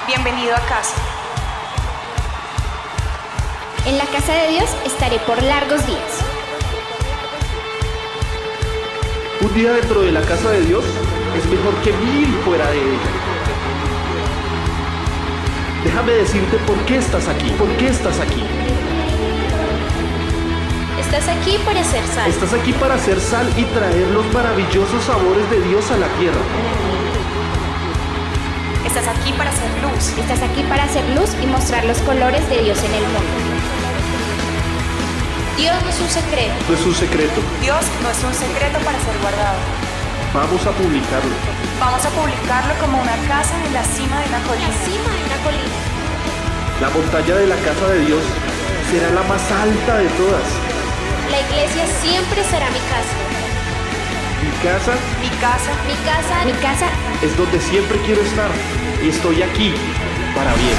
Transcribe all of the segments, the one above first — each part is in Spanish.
Bienvenido a casa. En la casa de Dios estaré por largos días. Un día dentro de la casa de Dios es mejor que 1000 fuera de ella. Déjame decirte por qué estás aquí, por qué estás aquí. Estás aquí para hacer sal. Estás aquí para hacer sal y traer los maravillosos sabores de Dios a la tierra. Estás aquí para hacer luz. Estás aquí para hacer luz y mostrar los colores de Dios en el mundo. Dios no es un secreto. No es un secreto. Dios no es un secreto para ser guardado. Vamos a publicarlo. Vamos a publicarlo como una casa en la cima de una colina. La montaña de la casa de Dios será la más alta de todas. La iglesia siempre será mi casa. Mi casa Mi casa. Mi casa. Mi casa. es donde siempre quiero estar y estoy aquí para bien.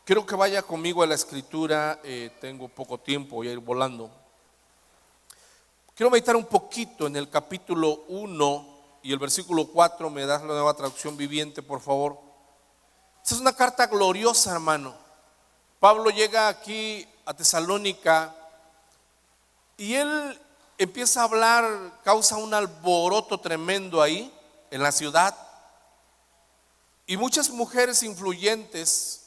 Quiero que vaya conmigo a la escritura, tengo poco tiempo, voy a ir volando. Quiero meditar un poquito en el capítulo 1 y el versículo 4, me das la Nueva Traducción Viviente, por favor. Esta es una carta gloriosa, hermano. Pablo llega aquí a Tesalónica y él empieza a hablar, causa un alboroto tremendo ahí en la ciudad. Y muchas mujeres influyentes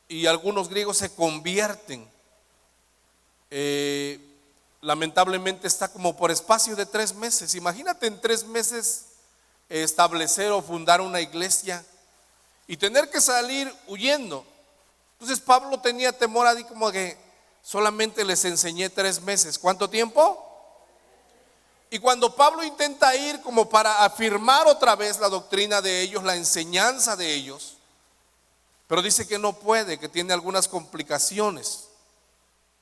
y algunos griegos se convierten. Lamentablemente está como por espacio de 3 meses. Imagínate en 3 meses establecer o fundar una iglesia y tener que salir huyendo. Entonces Pablo tenía temor ahí, como que solamente les enseñé 3 meses. ¿Cuánto tiempo? Y cuando Pablo intenta ir como para afirmar otra vez la doctrina de ellos, la enseñanza de ellos, pero dice que no puede, que tiene algunas complicaciones.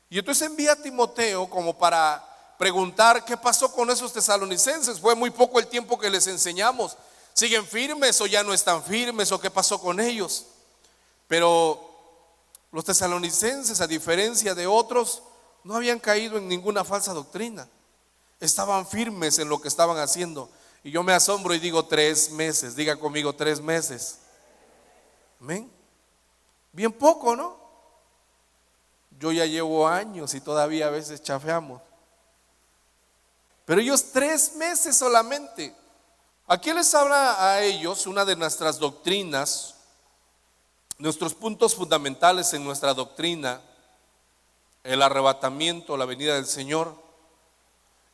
Y entonces envía a Timoteo como para preguntar qué pasó con esos tesalonicenses. Fue muy poco el tiempo que les enseñamos. ¿Siguen firmes o ya no están firmes o qué pasó con ellos? Pero los tesalonicenses, a diferencia de otros, no habían caído en ninguna falsa doctrina. Estaban firmes en lo que estaban haciendo. Y yo me asombro y digo 3 meses. Diga conmigo 3 meses. Amén. Bien poco, ¿no? Yo ya llevo años y todavía a veces chafeamos. Pero ellos 3 meses solamente. Aquí les habla a ellos una de nuestras doctrinas, nuestros puntos fundamentales en nuestra doctrina, el arrebatamiento, la venida del Señor.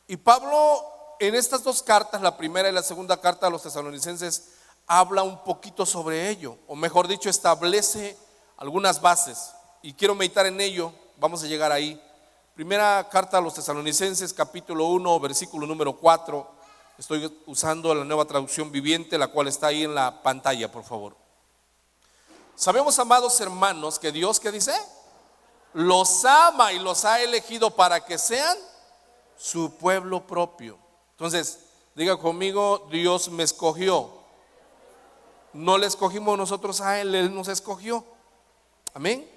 Y Pablo en estas 2 cartas, la primera y la segunda carta a los tesalonicenses, habla un poquito sobre ello, o mejor dicho, establece algunas bases, y quiero meditar en ello. Vamos a llegar ahí. Primera carta a los tesalonicenses, capítulo 1, versículo número 4. Estoy usando la Nueva Traducción Viviente, la cual está ahí en la pantalla, por favor. Sabemos, amados hermanos, que Dios, ¿qué dice? Los ama y los ha elegido para que sean su pueblo propio. Entonces, diga conmigo, Dios me escogió. No le escogimos nosotros a Él nos escogió. Amén.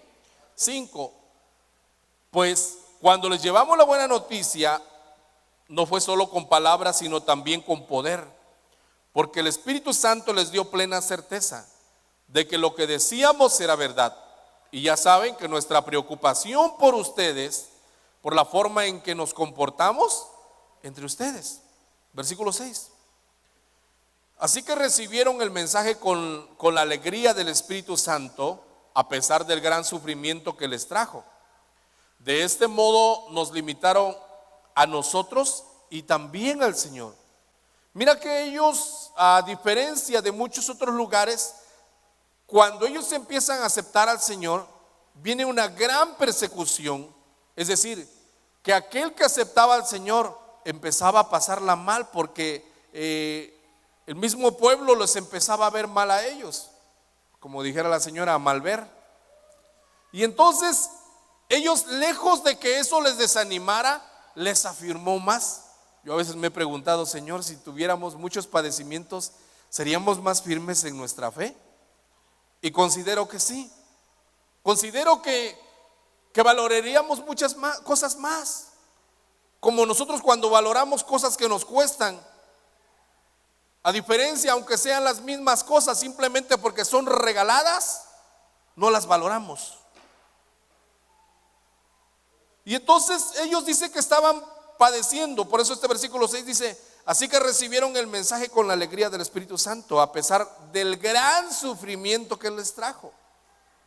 5. Pues cuando les llevamos la buena noticia, no fue solo con palabras, sino también con poder, porque el Espíritu Santo les dio plena certeza de que lo que decíamos era verdad. Y ya saben que nuestra preocupación por ustedes, por la forma en que nos comportamos entre ustedes. Versículo 6. Así que recibieron el mensaje con la alegría del Espíritu Santo, a pesar del gran sufrimiento que les trajo. De este modo nos limitaron a nosotros y también al Señor. Mira que ellos, a diferencia de muchos otros lugares, cuando ellos empiezan a aceptar al Señor, viene una gran persecución. Es decir, que aquel que aceptaba al Señor empezaba a pasarla mal, porque el mismo pueblo los empezaba a ver mal a ellos, como dijera la señora, a mal ver. Y entonces ellos, lejos de que eso les desanimara, les afirmó más. Yo a veces me he preguntado, Señor, si tuviéramos muchos padecimientos, ¿seríamos más firmes en nuestra fe? Y considero que sí. Considero que valoraríamos muchas cosas más. como nosotros cuando valoramos cosas que nos cuestan, a diferencia, aunque sean las mismas cosas, simplemente porque son regaladas, no las valoramos. Y entonces ellos dicen que estaban padeciendo. Por eso este versículo 6 dice: así que recibieron el mensaje con la alegría del Espíritu Santo, a pesar del gran sufrimiento que les trajo.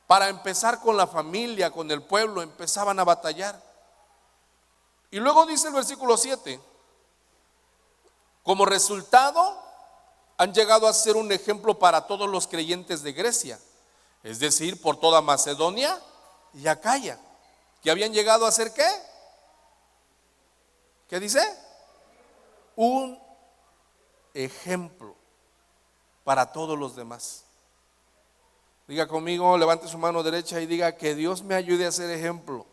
Para empezar, con la familia, con el pueblo, empezaban a batallar. Y luego dice el versículo 7: como resultado, han llegado a ser un ejemplo para todos los creyentes de Grecia, es decir, por toda Macedonia y Acaya, que habían llegado a ser ¿qué? ¿Qué dice? Un ejemplo para todos los demás. Diga conmigo, levante su mano derecha y diga: que Dios me ayude a ser ejemplo.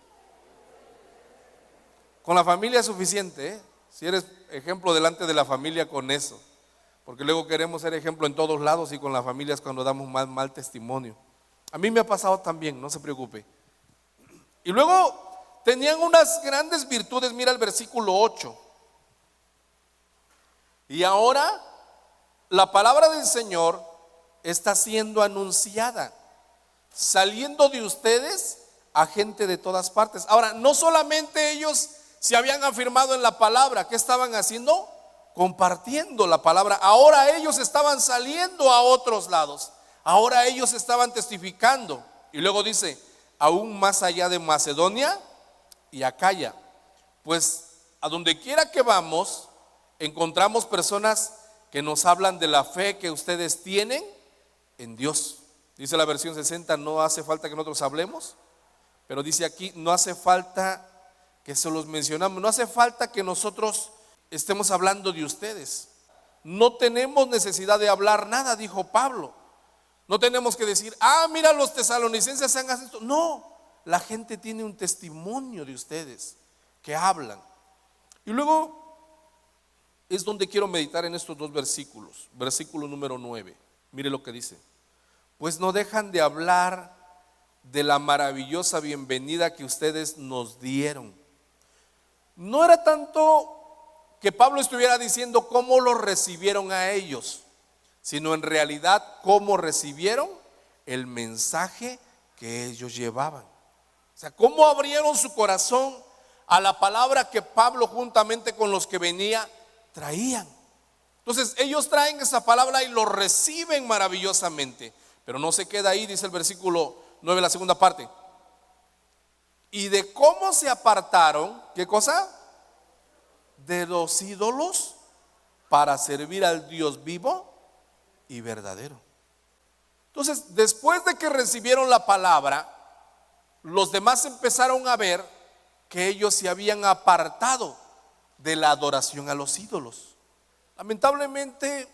Con la familia es suficiente, ¿eh? Si eres ejemplo delante de la familia, con eso. Porque luego queremos ser ejemplo en todos lados, y con la familia es cuando damos mal testimonio. A mí me ha pasado también, no se preocupe. Y luego tenían unas grandes virtudes. Mira el versículo 8. Y ahora la palabra del Señor está siendo anunciada, saliendo de ustedes a gente de todas partes. Ahora, no solamente ellos se habían afirmado en la palabra, ¿qué estaban haciendo? Compartiendo la palabra. Ahora ellos estaban saliendo a otros lados. Ahora ellos estaban testificando. Y luego dice: aún más allá de Macedonia y Acaya. Pues a donde quiera que vamos, encontramos personas que nos hablan de la fe que ustedes tienen en Dios. Dice la versión 60: no hace falta que nosotros hablemos, pero dice aquí: no hace falta que se los mencionamos, no hace falta que nosotros estemos hablando de ustedes. No tenemos necesidad de hablar nada, dijo Pablo. No tenemos que decir: mira, los tesalonicenses se han hecho esto. No, la gente tiene un testimonio de ustedes que hablan. Y luego es donde quiero meditar en estos dos versículos. Versículo número 9. Mire lo que dice: pues no dejan de hablar de la maravillosa bienvenida que ustedes nos dieron. No era tanto que Pablo estuviera diciendo cómo los recibieron a ellos, sino en realidad cómo recibieron el mensaje que ellos llevaban. O sea, cómo abrieron su corazón a la palabra que Pablo, juntamente con los que venía, traían. Entonces ellos traen esa palabra y lo reciben maravillosamente. Pero no se queda ahí, dice el versículo 9, la segunda parte. Y de cómo se apartaron, ¿qué cosa? De los ídolos, para servir al Dios vivo y verdadero. Entonces, después de que recibieron la palabra, los demás empezaron a ver que ellos se habían apartado de la adoración a los ídolos. Lamentablemente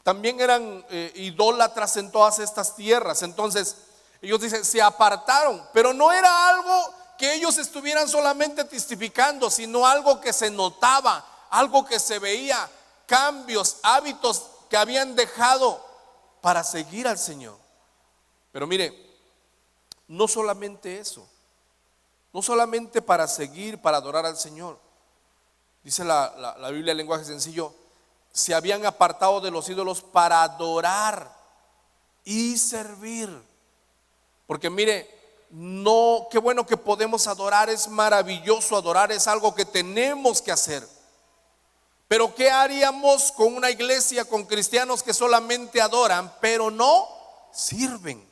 también eran idólatras en todas estas tierras. Entonces ellos dicen, se apartaron, pero no era algo que ellos estuvieran solamente testificando, sino algo que se notaba, algo que se veía, cambios, hábitos que habían dejado para seguir al Señor. Pero mire, no solamente eso, no solamente para seguir, para adorar al Señor. Dice la Biblia en lenguaje sencillo: se habían apartado de los ídolos para adorar y servir. Porque mire, no, qué bueno que podemos adorar, es maravilloso adorar, es algo que tenemos que hacer. Pero ¿qué haríamos con una iglesia, con cristianos que solamente adoran, pero no sirven,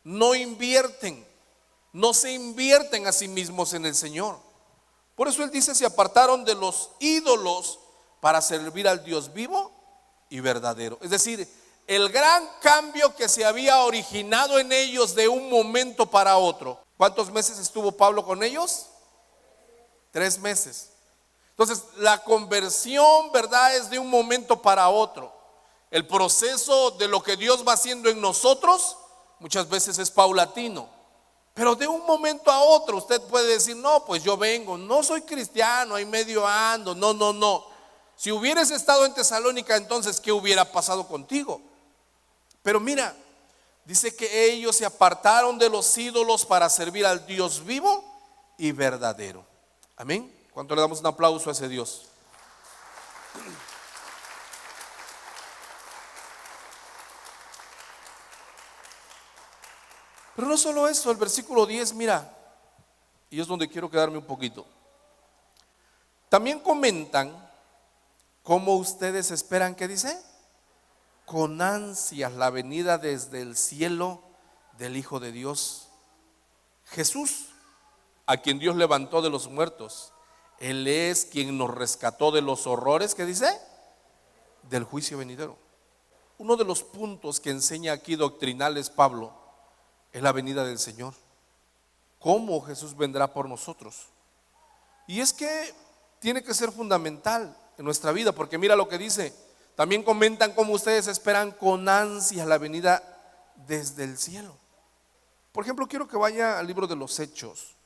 no invierten, no se invierten a sí mismos en el Señor? Por eso Él dice, se apartaron de los ídolos para servir al Dios vivo y verdadero. Es decir, el gran cambio que se había originado en ellos de un momento para otro. ¿Cuántos meses estuvo Pablo con ellos? 3 meses. Entonces, la conversión, ¿verdad?, es de un momento para otro. El proceso de lo que Dios va haciendo en nosotros muchas veces es paulatino. Pero de un momento a otro usted puede decir, no, pues yo vengo, no soy cristiano, ahí medio ando. No. Si hubieras estado en Tesalónica, entonces, ¿qué hubiera pasado contigo? Pero mira, dice que ellos se apartaron de los ídolos para servir al Dios vivo y verdadero. Amén. ¿Cuánto le damos un aplauso a ese Dios? Pero no solo eso, el versículo 10, mira, y es donde quiero quedarme un poquito. También comentan cómo ustedes esperan, ¿qué dice? Con ansias la venida desde el cielo del Hijo de Dios, Jesús, a quien Dios levantó de los muertos. Él es quien nos rescató de los horrores, ¿qué dice? Del juicio venidero. Uno de los puntos que enseña aquí doctrinales Pablo es la venida del Señor. ¿Cómo Jesús vendrá por nosotros? Y es que tiene que ser fundamental en nuestra vida, porque mira lo que dice. También comentan cómo ustedes esperan con ansias la venida desde el cielo. Por ejemplo, quiero que vaya al libro de los Hechos,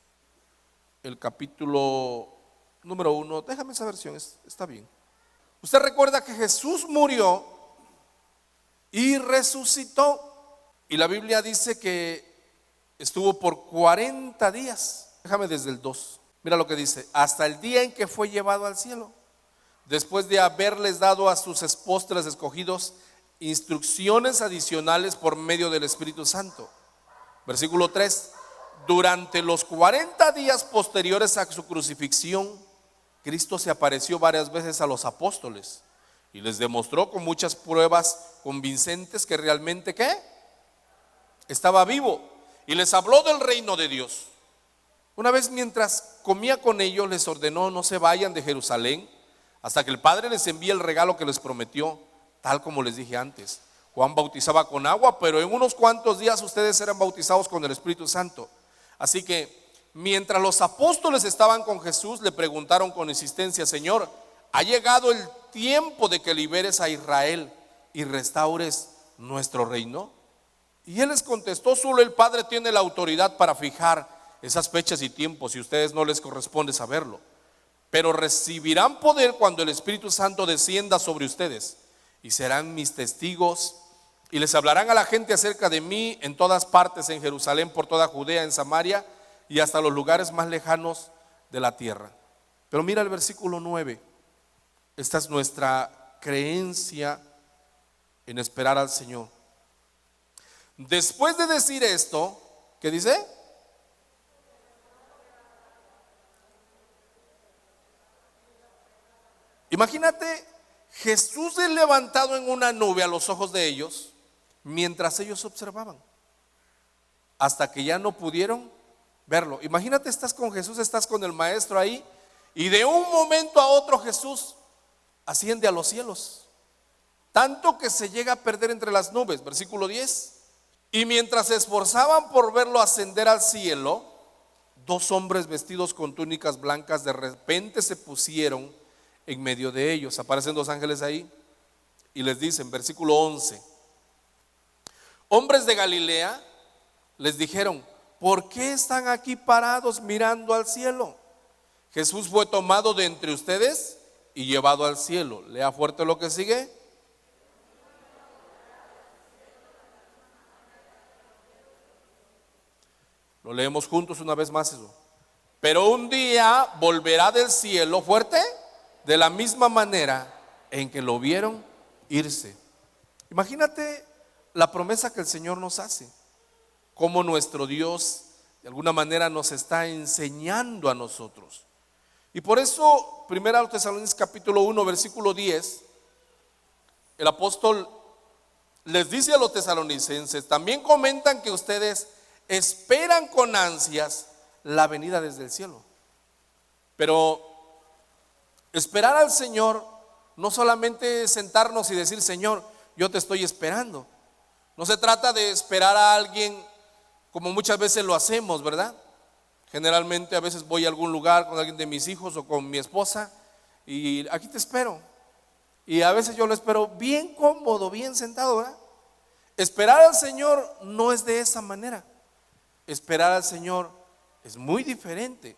el capítulo número 1. Déjame esa versión, está bien. Usted recuerda que Jesús murió y resucitó. Y la Biblia dice que estuvo por 40 días. Déjame desde el 2. Mira lo que dice. Hasta el día en que fue llevado al cielo, después de haberles dado a sus apóstoles escogidos instrucciones adicionales por medio del Espíritu Santo. Versículo 3. Durante los 40 días posteriores a su crucifixión, Cristo se apareció varias veces a los apóstoles y les demostró con muchas pruebas convincentes que realmente ¿qué? Estaba vivo, y les habló del reino de Dios. Una vez mientras comía con ellos, les ordenó: no se vayan de Jerusalén hasta que el Padre les envíe el regalo que les prometió, tal como les dije antes. Juan bautizaba con agua, pero en unos cuantos días ustedes serán bautizados con el Espíritu Santo. Así que mientras los apóstoles estaban con Jesús, le preguntaron con insistencia: Señor, ¿ha llegado el tiempo de que liberes a Israel y restaures nuestro reino? Y él les contestó: solo el Padre tiene la autoridad para fijar esas fechas y tiempos, y a ustedes no les corresponde saberlo. Pero recibirán poder cuando el Espíritu Santo descienda sobre ustedes, y serán mis testigos, y les hablarán a la gente acerca de mí en todas partes, en Jerusalén, por toda Judea, en Samaria y hasta los lugares más lejanos de la tierra. Pero mira el versículo 9. Esta es nuestra creencia en esperar al Señor. Después de decir esto, ¿qué dice? Imagínate Jesús es levantado en una nube a los ojos de ellos, mientras ellos observaban, hasta que ya no pudieron verlo. Imagínate, estás con Jesús, estás con el Maestro ahí, y de un momento a otro Jesús asciende a los cielos, tanto que se llega a perder entre las nubes. Versículo 10. Y mientras se esforzaban por verlo ascender al cielo, dos hombres vestidos con túnicas blancas de repente se pusieron en medio de ellos. Aparecen dos ángeles ahí y les dicen, versículo 11: hombres de Galilea, les dijeron, ¿por qué están aquí parados mirando al cielo? Jesús fue tomado de entre ustedes y llevado al cielo. Lea fuerte lo que sigue. Lo leemos juntos una vez más eso. Pero un día volverá del cielo, fuerte, de la misma manera en que lo vieron irse. Imagínate la promesa que el Señor nos hace, cómo nuestro Dios de alguna manera nos está enseñando a nosotros. Y por eso, 1 Tesalonicenses capítulo 1, versículo 10, el apóstol les dice a los tesalonicenses: también comentan que ustedes esperan con ansias la venida desde el cielo. Pero esperar al Señor no solamente es sentarnos y decir, Señor, yo te estoy esperando. No se trata de esperar a alguien como muchas veces lo hacemos, ¿verdad? Generalmente a veces voy a algún lugar con alguien de mis hijos o con mi esposa y aquí te espero. Y a veces yo lo espero bien cómodo, bien sentado, ¿verdad? Esperar al Señor no es de esa manera. Esperar al Señor es muy diferente.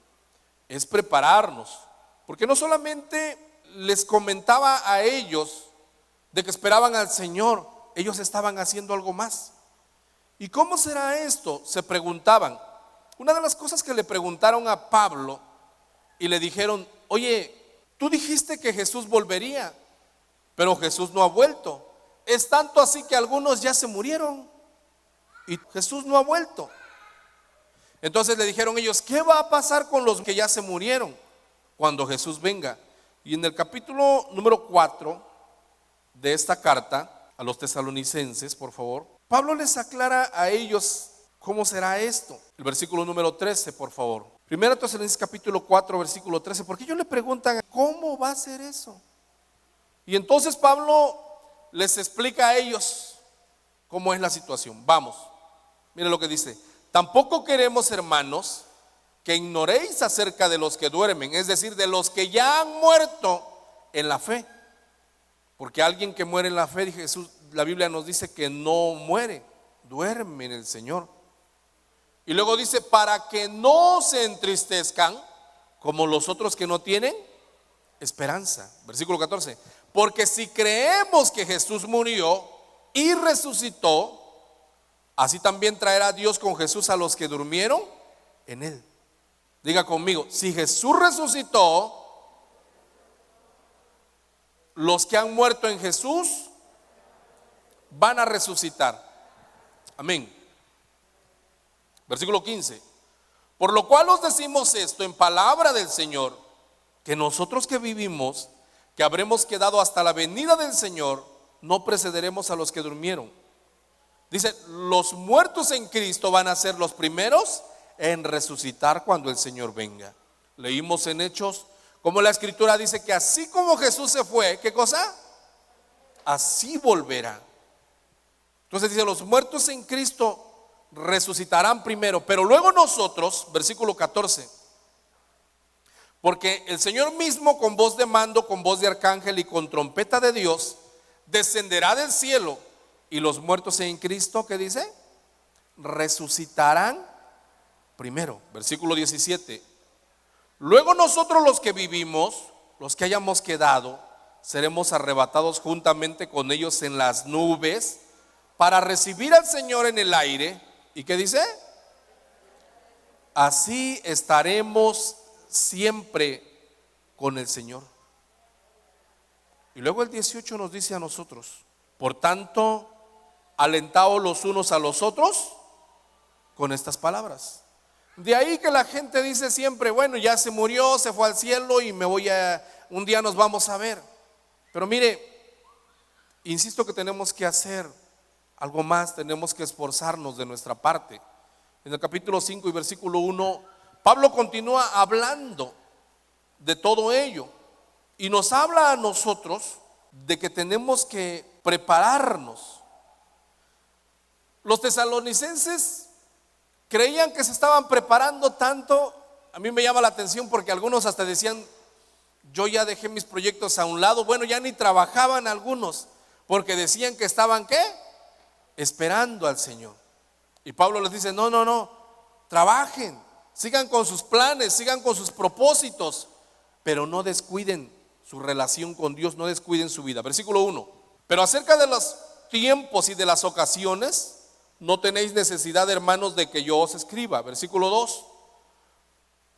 Es prepararnos. Porque no solamente les comentaba a ellos de que esperaban al Señor, ellos estaban haciendo algo más. ¿Y cómo será esto? Se preguntaban. Una de las cosas que le preguntaron a Pablo y le dijeron, oye, tú dijiste que Jesús volvería, pero Jesús no ha vuelto. Es tanto así que algunos ya se murieron y Jesús no ha vuelto. Entonces le dijeron ellos, ¿qué va a pasar con los que ya se murieron cuando Jesús venga? Y en el capítulo número 4 de esta carta a los tesalonicenses, por favor, Pablo les aclara a ellos cómo será esto. El versículo número 13, por favor. Primero Tesalonicenses capítulo 4, versículo 13, porque ellos le preguntan, ¿cómo va a ser eso? Y entonces Pablo les explica a ellos cómo es la situación. Vamos, mire lo que dice. Tampoco queremos, hermanos, que ignoréis acerca de los que duermen, es decir, de los que ya han muerto en la fe. Porque alguien que muere en la fe, Jesús, la Biblia nos dice que no muere, duerme en el Señor. Y luego dice, para que no se entristezcan como los otros que no tienen esperanza. Versículo 14. Porque si creemos que Jesús murió y resucitó, así también traerá Dios con Jesús a los que durmieron en él. Diga conmigo, si Jesús resucitó, los que han muerto en Jesús van a resucitar. Amén. Versículo 15. Por lo cual os decimos esto en palabra del Señor, que nosotros que vivimos, que habremos quedado hasta la venida del Señor, no precederemos a los que durmieron. Dice, los muertos en Cristo van a ser los primeros en resucitar cuando el Señor venga. Leímos en Hechos como la Escritura dice que así como Jesús se fue, ¿qué cosa? Así volverá. Entonces dice, los muertos en Cristo resucitarán primero, pero luego nosotros, versículo 14, porque el Señor mismo con voz de mando, con voz de arcángel y con trompeta de Dios, descenderá del cielo, y los muertos en Cristo, ¿qué dice? Resucitarán primero. Versículo 17. Luego nosotros los que vivimos, los que hayamos quedado, seremos arrebatados juntamente con ellos en las nubes para recibir al Señor en el aire. ¿Y qué dice? Así estaremos siempre con el Señor. Y luego el 18 nos dice a nosotros, por tanto, alentaos los unos a los otros con estas palabras. De ahí que la gente dice siempre, bueno, ya se murió, se fue al cielo y un día nos vamos a ver. Pero mire, insisto que tenemos que hacer algo más, tenemos que esforzarnos de nuestra parte. En el capítulo 5 y versículo 1, Pablo continúa hablando de todo ello y nos habla a nosotros de que tenemos que prepararnos. Los tesalonicenses creían que se estaban preparando tanto. A mí me llama la atención porque algunos hasta decían, yo ya dejé mis proyectos a un lado. Bueno, ya ni trabajaban algunos porque decían que estaban ¿qué? Esperando al Señor. Y Pablo les dice, no, trabajen, sigan con sus planes, sigan con sus propósitos, pero no descuiden su relación con Dios, no descuiden su vida. Versículo 1. Pero acerca de los tiempos y de las ocasiones, no tenéis necesidad, hermanos, de que yo os escriba. Versículo 2.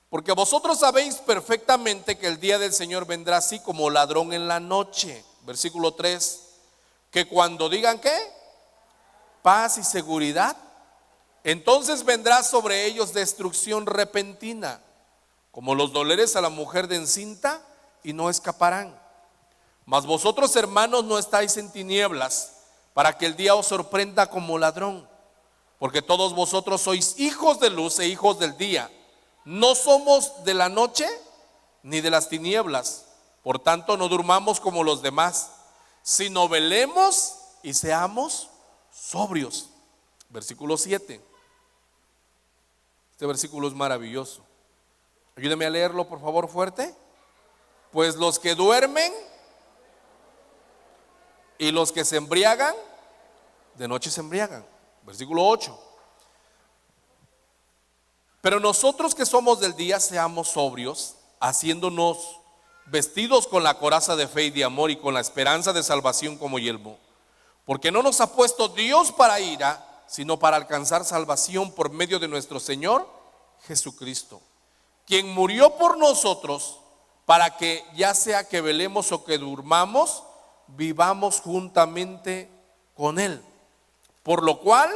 Porque vosotros sabéis perfectamente que el día del Señor vendrá así como ladrón en la noche. Versículo 3. Que cuando digan ¿qué? Paz y seguridad, entonces vendrá sobre ellos destrucción repentina, como los dolores a la mujer de encinta, y no escaparán. Mas vosotros, hermanos, no estáis en tinieblas, para que el día os sorprenda como ladrón, porque todos vosotros sois hijos de luz e hijos del día. No somos de la noche ni de las tinieblas. Por tanto, no durmamos como los demás, sino velemos y seamos sobrios. Versículo 7. Este versículo es maravilloso. Ayúdeme a leerlo, por favor, fuerte. Pues los que duermen y los que se embriagan, de noche se embriagan. Versículo 8. Pero nosotros que somos del día, seamos sobrios, haciéndonos vestidos con la coraza de fe y de amor y con la esperanza de salvación como yelmo. Porque no nos ha puesto Dios para ira, sino para alcanzar salvación por medio de nuestro Señor Jesucristo, quien murió por nosotros para que ya sea que velemos o que durmamos, vivamos juntamente con Él. Por lo cual,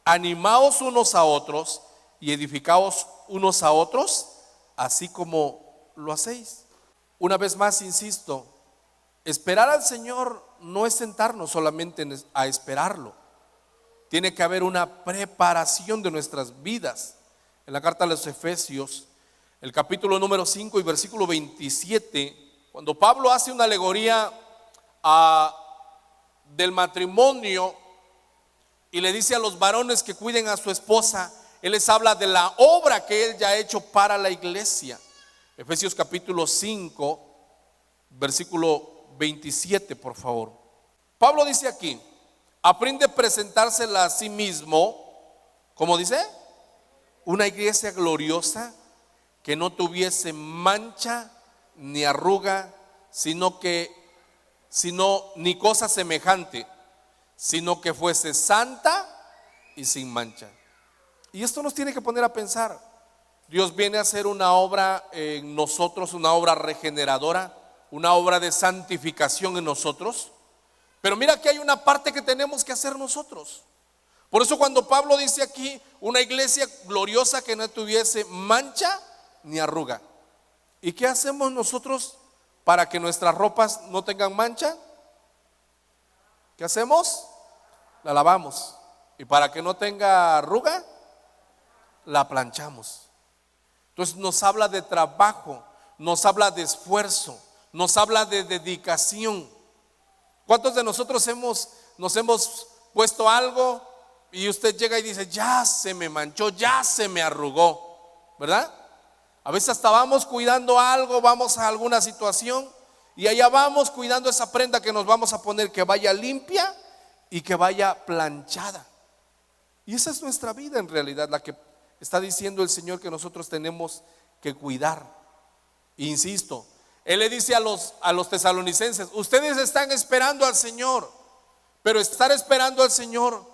animaos unos a otros y edificaos unos a otros, así como lo hacéis. Una vez más insisto, esperar al Señor no es sentarnos solamente a esperarlo. Tiene que haber una preparación de nuestras vidas. En la carta a los Efesios, el capítulo número 5 y versículo 27, cuando Pablo hace una alegoría del matrimonio y le dice a los varones que cuiden a su esposa, él les habla de la obra que él ya ha hecho para la iglesia. Efesios capítulo 5, versículo 27, por favor. Pablo dice aquí: aprende a presentársela a sí mismo, ¿cómo dice? Una iglesia gloriosa, que no tuviese mancha ni arruga, ni cosa semejante, sino que fuese santa y sin mancha. Y esto nos tiene que poner a pensar. Dios viene a hacer una obra en nosotros, una obra regeneradora, una obra de santificación en nosotros. Pero mira que hay una parte que tenemos que hacer nosotros. Por eso cuando Pablo dice aquí, una iglesia gloriosa que no tuviese mancha ni arruga. ¿Y qué hacemos nosotros para que nuestras ropas no tengan mancha? ¿Qué hacemos? La lavamos. Y para que no tenga arruga, la planchamos. Entonces nos habla de trabajo, nos habla de esfuerzo, nos habla de dedicación. ¿Cuántos de nosotros nos hemos puesto algo y usted llega y dice: ya se me manchó, ya se me arrugó, ¿verdad? A veces hasta vamos cuidando algo, vamos a alguna situación y allá vamos cuidando esa prenda que nos vamos a poner, que vaya limpia y que vaya planchada. Y esa es nuestra vida en realidad, la que está diciendo el Señor que nosotros tenemos que cuidar. Insisto, Él le dice a los tesalonicenses: ustedes están esperando al Señor, pero estar esperando al Señor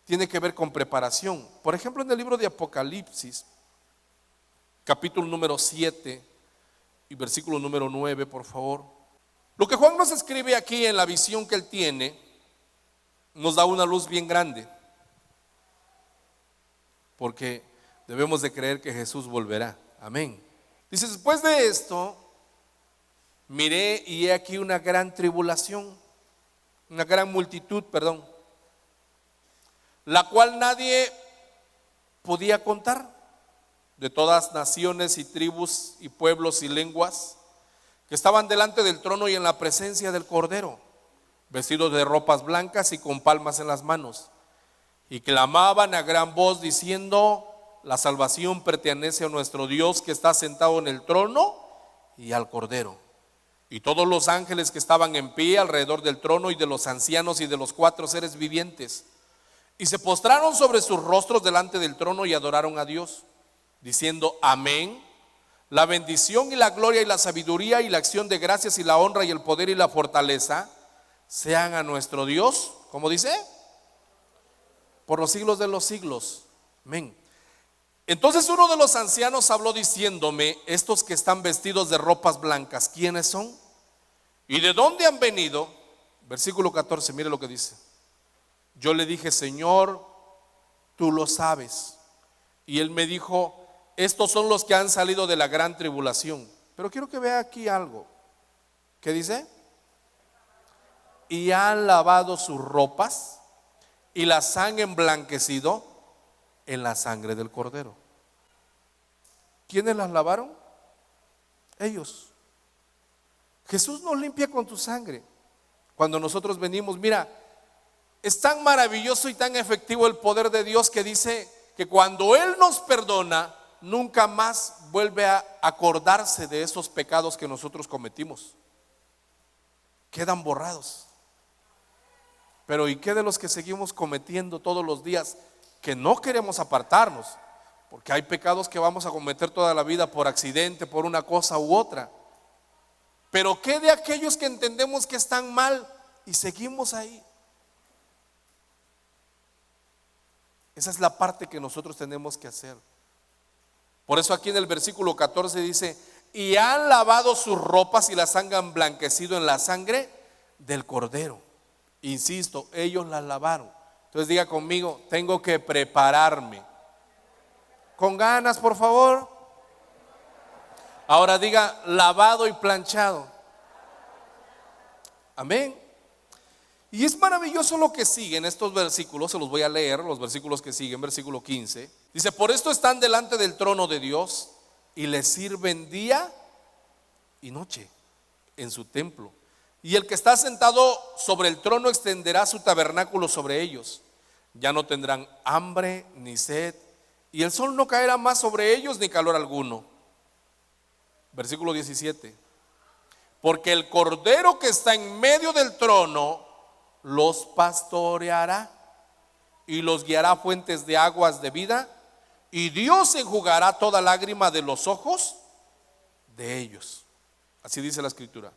tiene que ver con preparación. Por ejemplo, en el libro de Apocalipsis, capítulo número 7 y versículo número 9, por favor. Lo que Juan nos escribe aquí en la visión que él tiene nos da una luz bien grande, porque debemos de creer que Jesús volverá. Amén. Dice: después de esto miré y he aquí una gran tribulación, una gran multitud, la cual nadie podía contar, de todas naciones y tribus y pueblos y lenguas, que estaban delante del trono y en la presencia del Cordero, vestidos de ropas blancas y con palmas en las manos, y clamaban a gran voz diciendo: la salvación pertenece a nuestro Dios, que está sentado en el trono y al Cordero. Y todos los ángeles que estaban en pie alrededor del trono, y de los ancianos y de los 4 seres vivientes, y se postraron sobre sus rostros delante del trono y adoraron a Dios, diciendo: amén. La bendición y la gloria y la sabiduría y la acción de gracias y la honra y el poder y la fortaleza sean a nuestro Dios, ¿cómo dice? Por los siglos de los siglos. Amén. Entonces uno de los ancianos habló diciéndome: estos que están vestidos de ropas blancas, ¿quiénes son? ¿Y de dónde han venido? Versículo 14, mire lo que dice. Yo le dije: Señor, tú lo sabes. Y él me dijo: estos son los que han salido de la gran tribulación. Pero quiero que vea aquí algo. ¿Qué dice? Y han lavado sus ropas y las han emblanquecido en la sangre del Cordero. ¿Quiénes las lavaron? Ellos. Jesús nos limpia con tu sangre. Cuando nosotros venimos, mira, es tan maravilloso y tan efectivo el poder de Dios que dice que cuando Él nos perdona, nunca más vuelve a acordarse de esos pecados que nosotros cometimos. Quedan borrados. Pero ¿y qué de los que seguimos cometiendo todos los días, que no queremos apartarnos? Porque hay pecados que vamos a cometer toda la vida por accidente, por una cosa u otra. Pero ¿qué de aquellos que entendemos que están mal y seguimos ahí? Esa es la parte que nosotros tenemos que hacer. Por eso aquí en el versículo 14 dice: y han lavado sus ropas y las han emblanquecido en la sangre del Cordero. Insisto, ellos las lavaron. Entonces diga conmigo, tengo que prepararme. Con ganas, por favor. Ahora diga, lavado y planchado. Amén. Y es maravilloso lo que sigue en estos versículos. Se los voy a leer, los versículos que siguen, versículo 15. Dice, por esto están delante del trono de Dios y le sirven día y noche en su templo. Y el que está sentado sobre el trono extenderá su tabernáculo sobre ellos. Ya no tendrán hambre ni sed, y el sol no caerá más sobre ellos ni calor alguno. Versículo 17. Porque el Cordero que está en medio del trono los pastoreará y los guiará a fuentes de aguas de vida, y Dios enjugará toda lágrima de los ojos de ellos. Así dice la Escritura.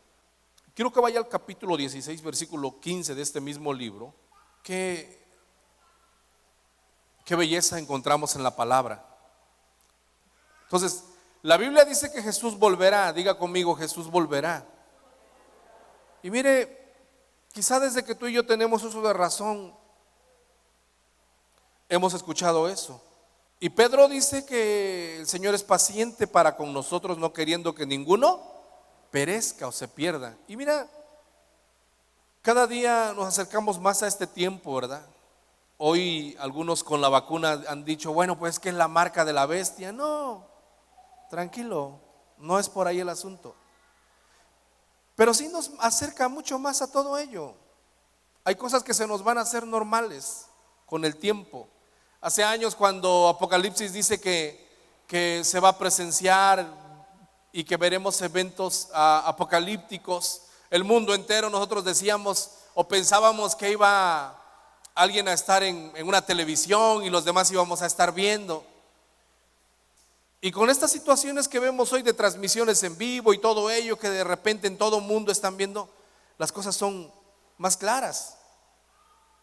Quiero que vaya al capítulo 16, versículo 15 de este mismo libro. Qué belleza encontramos en la palabra. Entonces, la Biblia dice que Jesús volverá. Diga conmigo, Jesús volverá. Y mire, quizá desde que tú y yo tenemos uso de razón, hemos escuchado eso. Y Pedro dice que el Señor es paciente para con nosotros, no queriendo que ninguno perezca o se pierda. Y mira, cada día nos acercamos más a este tiempo, ¿verdad? Hoy algunos con la vacuna han dicho, bueno, pues que es la marca de la bestia. No, tranquilo, no es por ahí el asunto. Pero sí nos acerca mucho más a todo ello. Hay cosas que se nos van a hacer normales con el tiempo. Hace años, cuando Apocalipsis dice que se va a presenciar y que veremos eventos apocalípticos, el mundo entero, nosotros decíamos o pensábamos que iba alguien a estar en una televisión y los demás íbamos a estar viendo. Y con estas situaciones que vemos hoy de transmisiones en vivo y todo ello, que de repente en todo el mundo están viendo, las cosas son más claras.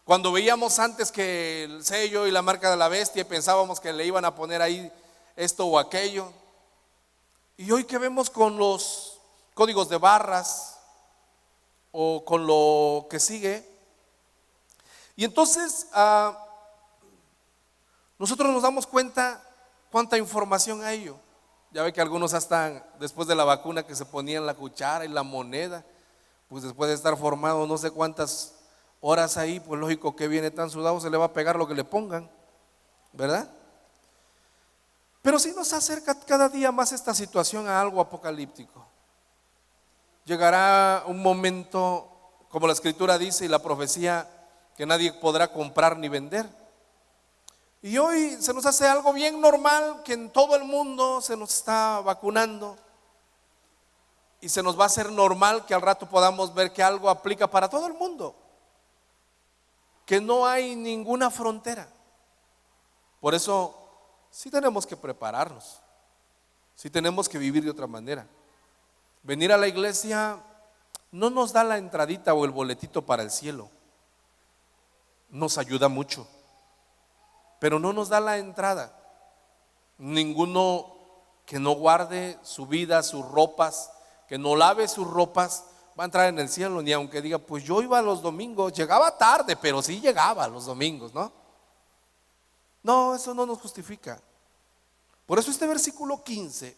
Cuando veíamos antes que el sello y la marca de la bestia, pensábamos que le iban a poner ahí esto o aquello. Y hoy que vemos con los códigos de barras o con lo que sigue. Y entonces nosotros nos damos cuenta cuánta información hay ello. Ya ve que algunos hasta después de la vacuna que se ponían la cuchara y la moneda, pues después de estar formado no sé cuántas horas ahí, pues lógico que viene tan sudado, se le va a pegar lo que le pongan, ¿verdad? Pero sí nos acerca cada día más esta situación a algo apocalíptico. Llegará un momento, como la Escritura dice y la profecía, que nadie podrá comprar ni vender. Y hoy se nos hace algo bien normal, que en todo el mundo se nos está vacunando. Y se nos va a hacer normal que al rato podamos ver que algo aplica para todo el mundo, que no hay ninguna frontera. Por eso sí tenemos que prepararnos, sí tenemos que vivir de otra manera. Venir a la iglesia no nos da la entradita o el boletito para el cielo. Nos ayuda mucho, pero no nos da la entrada. Ninguno que no guarde su vida, sus ropas, que no lave sus ropas, va a entrar en el cielo. Ni aunque diga, pues yo iba los domingos, llegaba tarde, pero sí llegaba los domingos, ¿no? No, eso no nos justifica. Por eso este versículo 15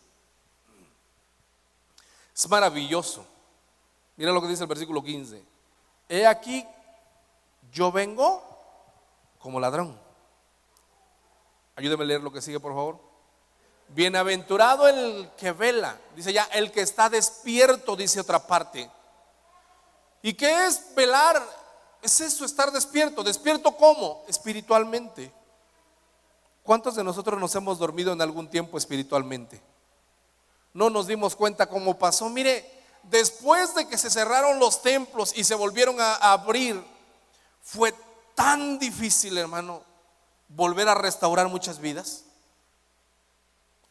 es maravilloso. Mira lo que dice el versículo 15. He aquí, yo vengo como ladrón. Ayúdeme a leer lo que sigue, por favor. Bienaventurado el que vela, dice ya, el que está despierto, dice otra parte. ¿Y qué es velar? Es eso, estar despierto. ¿Despierto cómo? Espiritualmente. ¿Cuántos de nosotros nos hemos dormido en algún tiempo espiritualmente? No nos dimos cuenta cómo pasó. Mire, después de que se cerraron los templos y se volvieron a abrir, fue tan difícil, hermano, volver a restaurar muchas vidas.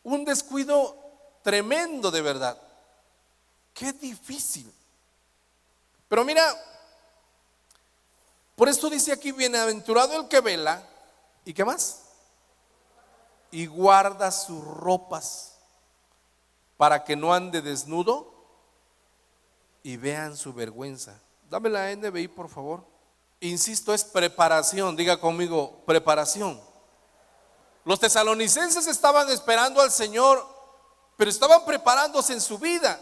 Un descuido tremendo, de verdad. Qué difícil. Pero mira, por esto dice aquí, bienaventurado el que vela. ¿Y qué más? Y guarda sus ropas. para que no ande desnudo y vean su vergüenza. Dame la NBI, por favor. Insisto, es preparación. Diga conmigo, preparación. Los tesalonicenses estaban esperando al Señor, pero estaban preparándose en su vida.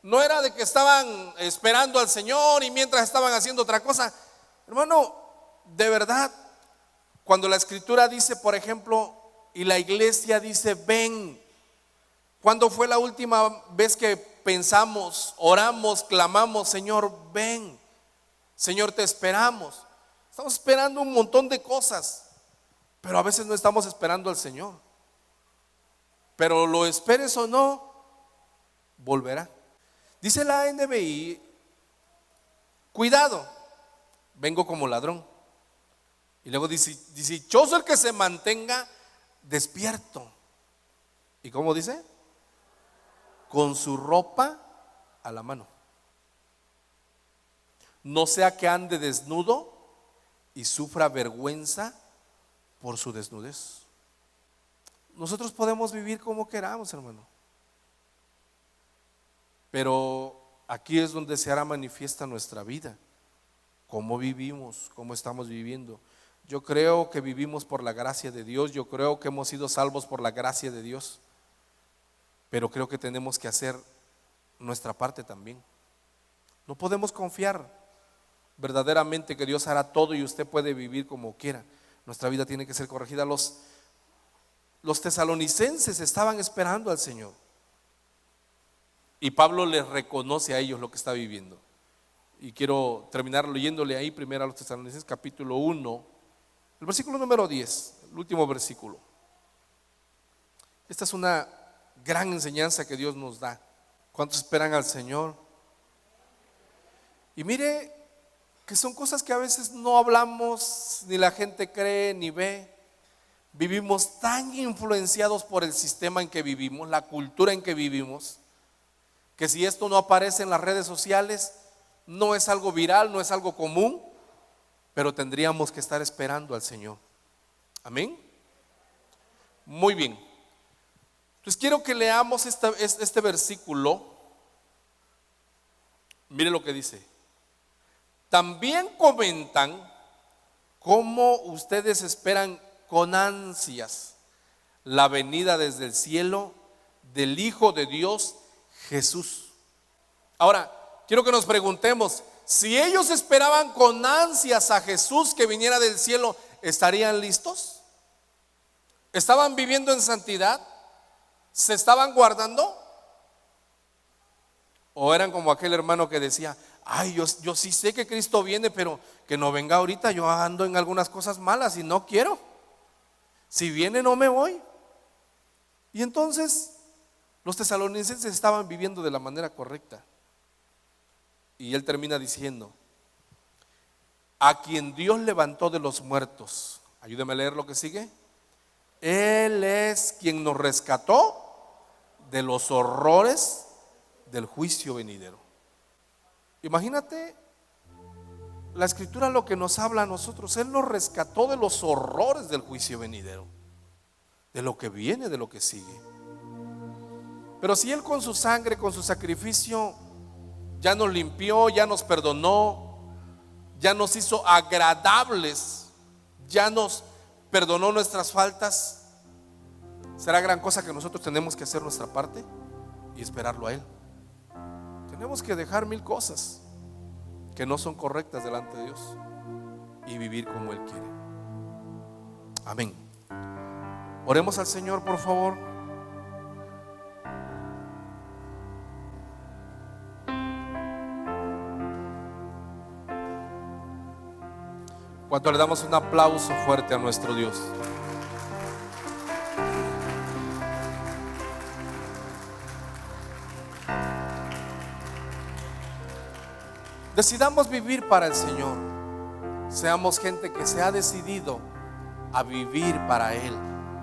No era de que estaban esperando al Señor y mientras estaban haciendo otra cosa. Hermano, de verdad, cuando la Escritura dice, por ejemplo, y la iglesia dice, ven. ¿Cuándo fue la última vez que pensamos, oramos, clamamos, Señor, ven? Señor, te esperamos. Estamos esperando un montón de cosas, pero a veces no estamos esperando al Señor. Pero lo esperes o no, volverá. Dice la NBI, cuidado, vengo como ladrón. Y luego dice, dichoso el que se mantenga despierto. ¿Y cómo dice? Con su ropa a la mano. No sea que ande desnudo y sufra vergüenza por su desnudez. Nosotros podemos vivir como queramos, hermano, pero aquí es donde se hará manifiesta nuestra vida. Cómo vivimos, cómo estamos viviendo. Yo creo que vivimos por la gracia de Dios. Yo creo que hemos sido salvos por la gracia de Dios. Pero creo que tenemos que hacer nuestra parte también. No podemos confiar verdaderamente que Dios hará todo y usted puede vivir como quiera. Nuestra vida tiene que ser corregida. Los tesalonicenses estaban esperando al Señor. Y Pablo les reconoce a ellos lo que está viviendo. Y quiero terminar leyéndole ahí primero a los Tesalonicenses capítulo 1, el versículo número 10, el último versículo. Esta es una gran enseñanza que Dios nos da. ¿Cuántos esperan al Señor? Y mire que son cosas que a veces no hablamos, ni la gente cree, ni ve. Vivimos tan influenciados por el sistema en que vivimos, la cultura en que vivimos, que si esto no aparece en las redes sociales, no es algo viral, no es algo común, pero tendríamos que estar esperando al Señor. Amén. Muy bien. Entonces quiero que leamos este versículo. Mire lo que dice. También comentan cómo ustedes esperan con ansias la venida desde el cielo del Hijo de Dios, Jesús. Ahora, quiero que nos preguntemos, si ellos esperaban con ansias a Jesús que viniera del cielo, ¿estarían listos? ¿Estaban viviendo en santidad? ¿Se estaban guardando? ¿O eran como aquel hermano que decía, ay, yo sí sé que Cristo viene, pero que no venga ahorita, yo ando en algunas cosas malas y no quiero? Si viene no me voy. Y entonces los tesalonicenses estaban viviendo de la manera correcta. Y él termina diciendo, a quien Dios levantó de los muertos. Ayúdeme a leer lo que sigue. Él es quien nos rescató de los horrores del juicio venidero. Imagínate la Escritura lo que nos habla a nosotros. Él nos rescató de los horrores del juicio venidero, de lo que viene, de lo que sigue. Pero si Él con su sangre, con su sacrificio, ya nos limpió, ya nos perdonó, ya nos hizo agradables, ya nos perdonó nuestras faltas, será gran cosa que nosotros tenemos que hacer nuestra parte y esperarlo a Él. Tenemos que dejar 1000 cosas que no son correctas delante de Dios y vivir como Él quiere. Amén. Oremos al Señor, por favor. Cuando le damos un aplauso fuerte a nuestro Dios. Decidamos vivir para el Señor. Seamos gente que se ha decidido a vivir para Él,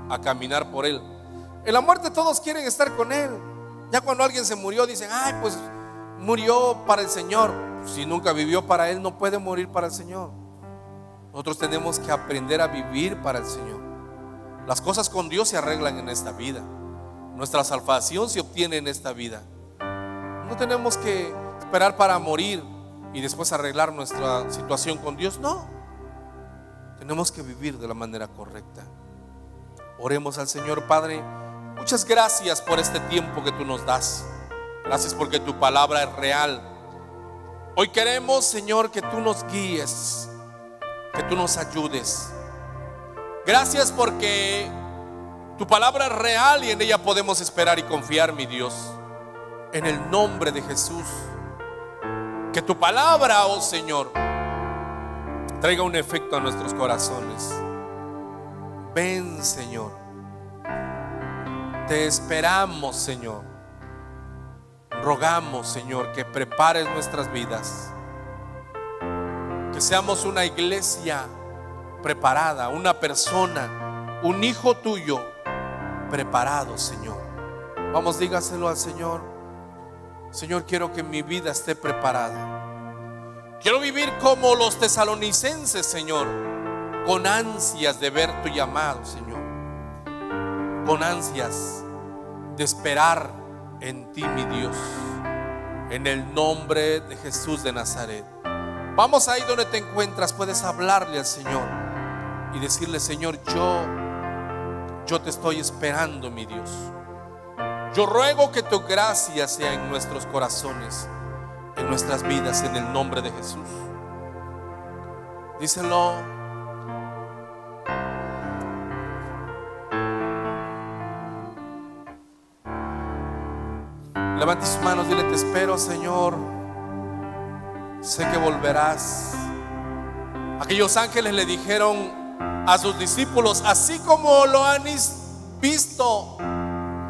a caminar por Él. En la muerte todos quieren estar con Él. Ya cuando alguien se murió dicen, ay, pues murió para el Señor. Si nunca vivió para Él, no puede morir para el Señor. Nosotros tenemos que aprender a vivir para el Señor. Las cosas con Dios se arreglan en esta vida, Nuestra salvación se obtiene en esta vida. No tenemos que esperar para morir y después arreglar nuestra situación con Dios. No, tenemos que vivir de la manera correcta. Oremos al Señor. Padre, muchas gracias por este tiempo que tú nos das. Gracias porque tu palabra es real. Hoy queremos, Señor, que tú nos guíes, que tú nos ayudes. Gracias porque tu palabra es real y en ella podemos esperar y confiar, mi Dios. En el nombre de Jesús, que tu palabra, oh Señor, traiga un efecto a nuestros corazones. Ven, Señor. Te esperamos, Señor. Rogamos, Señor, que prepares nuestras vidas, que seamos una iglesia preparada, una persona, un hijo tuyo preparado, Señor. Vamos, dígaselo al Señor. Señor, quiero que mi vida esté preparada. Quiero vivir como los tesalonicenses, Señor, con ansias de ver tu llamado, Señor, con ansias de esperar en ti, mi Dios, en el nombre de Jesús de Nazaret. Vamos ahí donde te encuentras, puedes hablarle al Señor y decirle: Señor, yo te estoy esperando, mi Dios. Yo ruego que tu gracia sea en nuestros corazones, en nuestras vidas, en el nombre de Jesús. Díselo. Levante sus manos, dile: te espero, Señor. Sé que volverás. Aquellos ángeles le dijeron a sus discípulos: así como lo han visto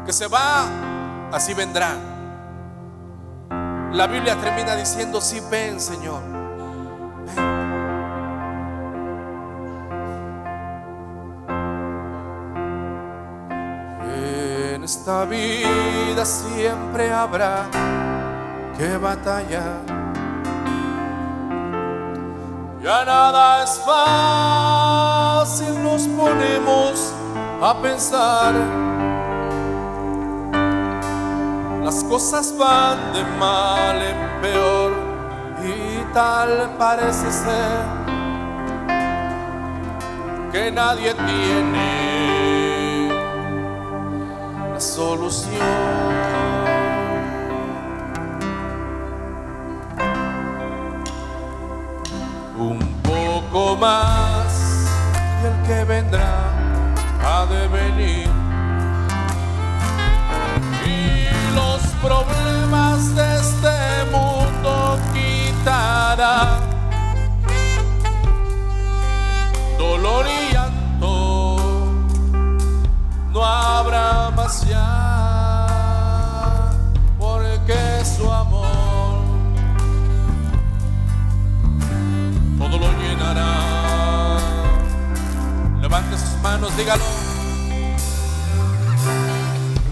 que se va, así vendrá. La Biblia termina diciendo: sí, ven, Señor, ven. En esta vida siempre habrá que batallar. Ya nada es fácil, nos ponemos a pensar. Las cosas van de mal en peor y tal parece ser que nadie tiene la solución. Un poco más y el que vendrá ha de venir, y los problemas de este mundo quitará. Dolor y llanto no habrá más ya, porque su amor todo lo llenará. Levante sus manos, dígalo.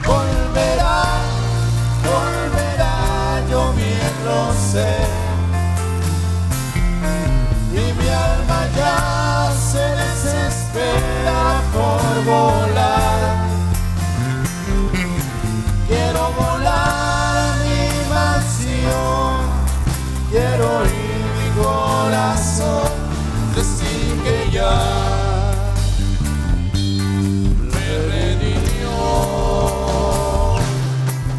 Volverá, volverá, yo bien lo sé, y mi alma ya se desespera por volar. Quiero volar a mi mansión, quiero ir mi corazón, decir que ya me redimió.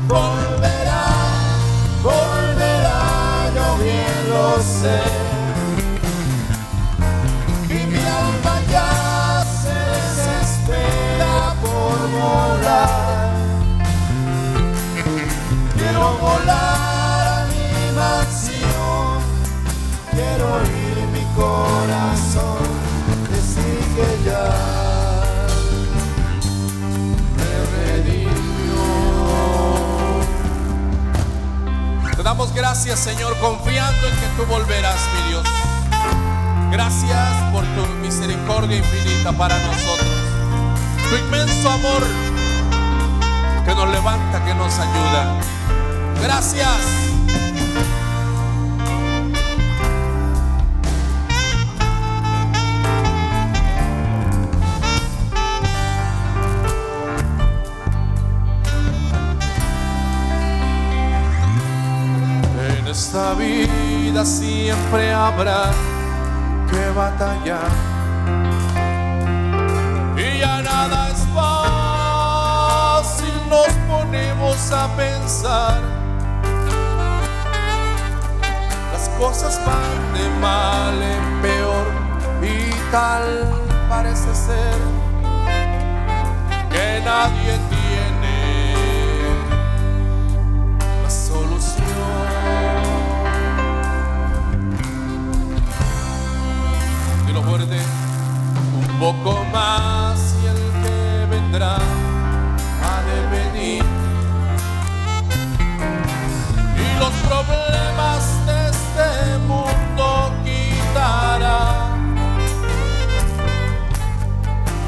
Volverá, volverá, yo bien lo sé, y mi alma ya se desespera por volar. Quiero volar a mi mansión, quiero oír mi corazón decir que ya me redimió. Te damos gracias, Señor, confiando en que tú volverás, mi Dios. Gracias por tu misericordia infinita para nosotros, tu inmenso amor que nos levanta, que nos ayuda. Gracias. vida siempre habrá que batallar. Y ya nada es fácil, nos ponemos a pensar. Las cosas van de mal en peor y tal parece ser que nadie tiene la solución. Y lo fuerte, un poco más y el que vendrá ha de venir. Y los problemas de este mundo quitará.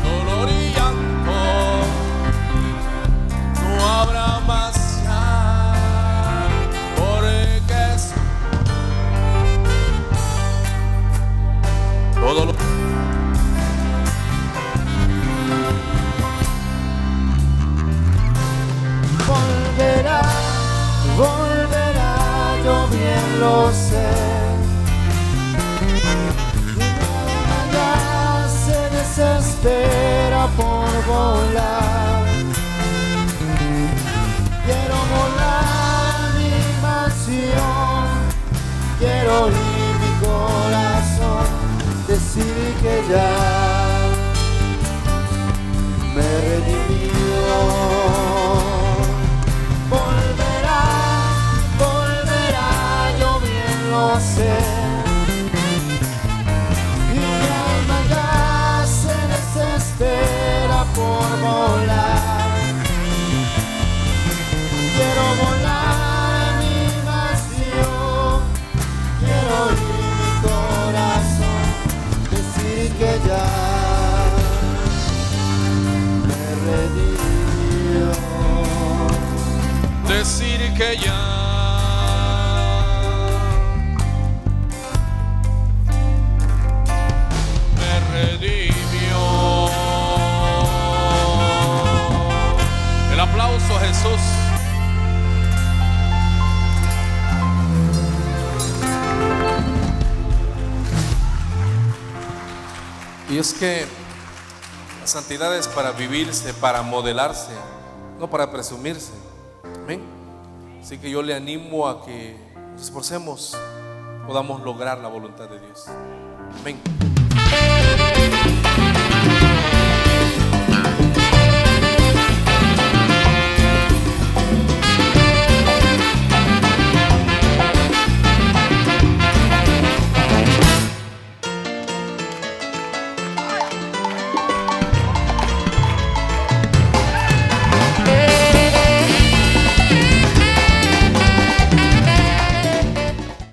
Dolor y llanto no habrá más ya, porque es todo lo volverá, volverá, yo bien lo sé. Ya se desespera por volar. Quiero volar mi mansión, quiero oír mi corazón decir que ya me redimió. Volverá, volverá, yo bien lo sé. Y mi alma ya se desespera por volar. Quiero volar mi mansión, quiero oír mi corazón decir que ya me redimió. decir que ya me redimió. El aplauso a Jesús. Y es que la santidad es para vivirse, para modelarse, no para presumirse. Amén. Así que yo le animo a que nos esforcemos, podamos lograr la voluntad de Dios. Amén.